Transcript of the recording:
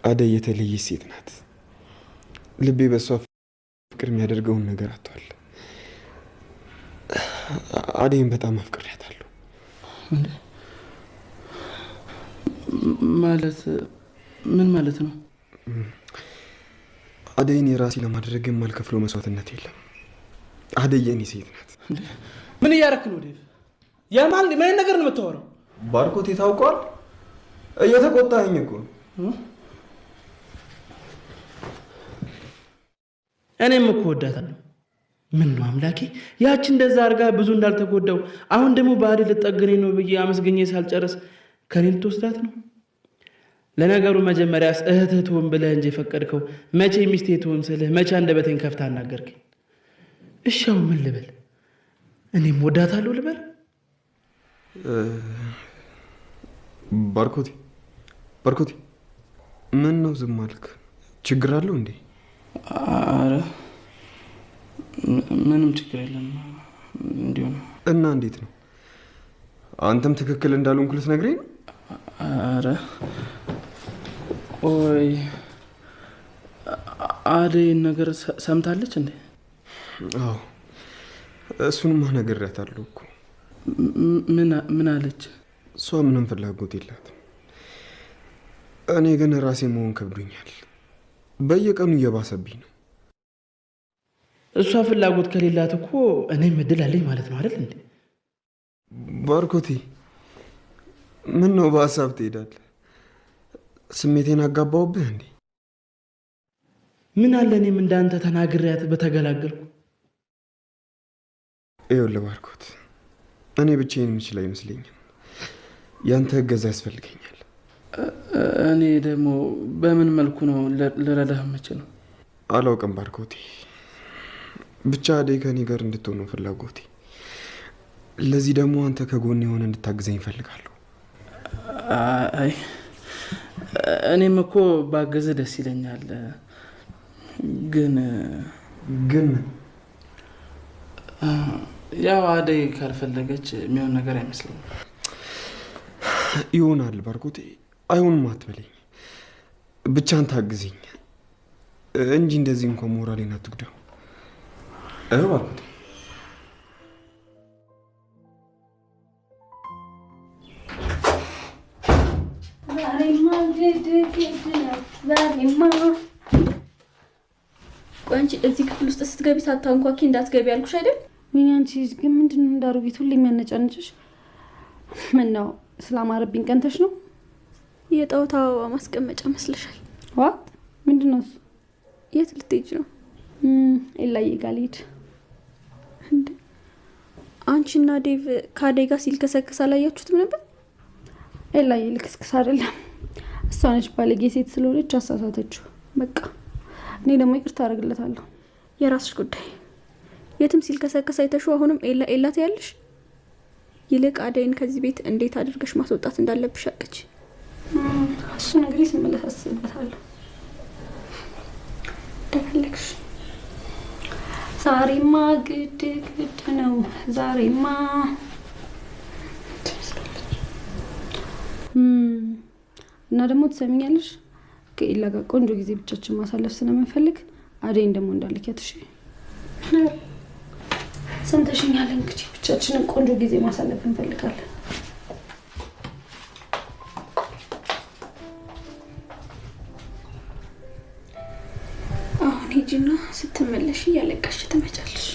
አደይ የተለየ ሴት ናት። ልቤ በሷ ፍቅር የሚያደርገውን ነገር አጥቷል። አደይን በጣም አፍቅሬያታለሁ። ማለት ምን ማለት ነው? አደይን የራሴ ለማድረግ የማልከፍለው መስዋዕትነት የለም። አደይ የኔ ሴት ናት። ምን እያደረክ ነው ዴቭ? ያማል ምን ነገር ነው የምታወራው? ባርኮቴ ታውቋል። እየተቆጣኸኝ እኮ እኔም እኮ ወዳታለሁ። ምን ነው አምላኬ፣ ያቺ እንደዛ አድርጋ ብዙ እንዳልተጎዳው አሁን ደግሞ በአደይ ልጠግነኝ ነው ብዬ አመስገኘ ሳልጨርስ ከኔ ልትወስዳት ነው? ለነገሩ መጀመሪያስ እህትህ ትሁን ብለህ እንጂ የፈቀድከው መቼ ሚስቴ ትሁን ስልህ መቼ አንደበቴን ከፍተህ አናገርከኝ? እሺ አሁን ምን ልበል? እኔም ወዳታለሁ ልበል? ባርኮቴ ምን ነው ዝም አልክ? ችግር አለው እንዴ? አረ ምንም ችግር የለም። እንዲሁ ነው። እና እንዴት ነው? አንተም ትክክል እንዳልሆንኩ ልትነግረኝ ነው? አረ ቆይ አደይ ነገር ሰምታለች እንዴ? አዎ እሱንማ ነግሬያታለሁ እኮ። ምን አለች? እሷ ምንም ፍላጎት የላትም። እኔ ግን ራሴ መሆን ከብዶኛል። በየቀኑ እየባሰብኝ ነው። እሷ ፍላጎት ከሌላት እኮ እኔም እድል አለኝ ማለት ነው አይደል እንዴ? ባርኮቴ ምን ነው በሀሳብ ትሄዳለህ? ስሜቴን አጋባውብህ እንዴ? ምን አለ እኔም እንዳንተ ተናግሬያት በተገላገልኩ። ይኸውልህ ባርኮት፣ እኔ ብቻዬን የምችል አይመስለኝም። ያንተ እገዛ ያስፈልገኛል። እኔ ደግሞ በምን መልኩ ነው ልረዳህ የምችለው? አላውቅም ባርኮቴ፣ ብቻ አደይ ከኔ ጋር እንድትሆን ነው ፍላጎቴ። ለዚህ ደግሞ አንተ ከጎን የሆነ እንድታግዘኝ እፈልጋለሁ። አይ እኔም እኮ ባገዘ ደስ ይለኛል። ግን ያው አደይ ካልፈለገች የሚሆን ነገር አይመስለኝም። ይሆናል ባርኮቴ፣ አይሆንም አትበለኝ። ብቻ አንተ አግዘኝ እንጂ እንደዚህ እንኳን ሞራሌን አትጉዳው። ባርኮቴ ቆንጆ እዚህ ክፍል ውስጥ ስትገቢ ሳታንኳኪ እንዳትገቢ ያልኩሽ አይደል? ምን አንቺ ግን ምንድነው እንዳሩቢት ሁሉ የሚያነጫንጭሽ? ምን ነው ስላማረብኝ ቀንተሽ ነው? የጣውታ አበባ ማስቀመጫ መስለሻል። ዋት ምንድነው እሱ? የት ልትሄጂ ነው? ኤላዬ ጋር ልሄድ። እንዴ አንቺና ዴቭ ከአደይ ጋር ሲልከሰከስ አላያችሁትም ነበር? ኤላዬ ልክስክስ አይደለም፣ እሷ ነች ባለጌ ሴት ስለሆነች አሳሳተችው። በቃ እኔ ደግሞ ይቅርታ አደርግለታለሁ። የራስሽ ጉዳይ። የትም ሲልከሰከስ አይተሽው አሁንም ኤላ ትያለሽ? ይልቅ አደይን ከዚህ ቤት እንዴት አድርገሽ ማስወጣት እንዳለብሽ አቅጂ። እሱ እንግዲህ ስመለስ አስብበታለሁ። እንደፈለግሽ። ዛሬማ ግድ ነው። ዛሬማ እና ደግሞ ትሰሚኛለሽ፣ ከኤላ ጋር ቆንጆ ጊዜ ብቻችን ማሳለፍ ስለምንፈልግ አደይን ደግሞ እንዳልኪያት። እሺ ሰምተሽኛል? እንግዲህ ብቻችንን ቆንጆ ጊዜ ማሳለፍ እንፈልጋለን። አሁን ሂጂና ስትመለሽ እያለቀሽ ትመጫለሽ።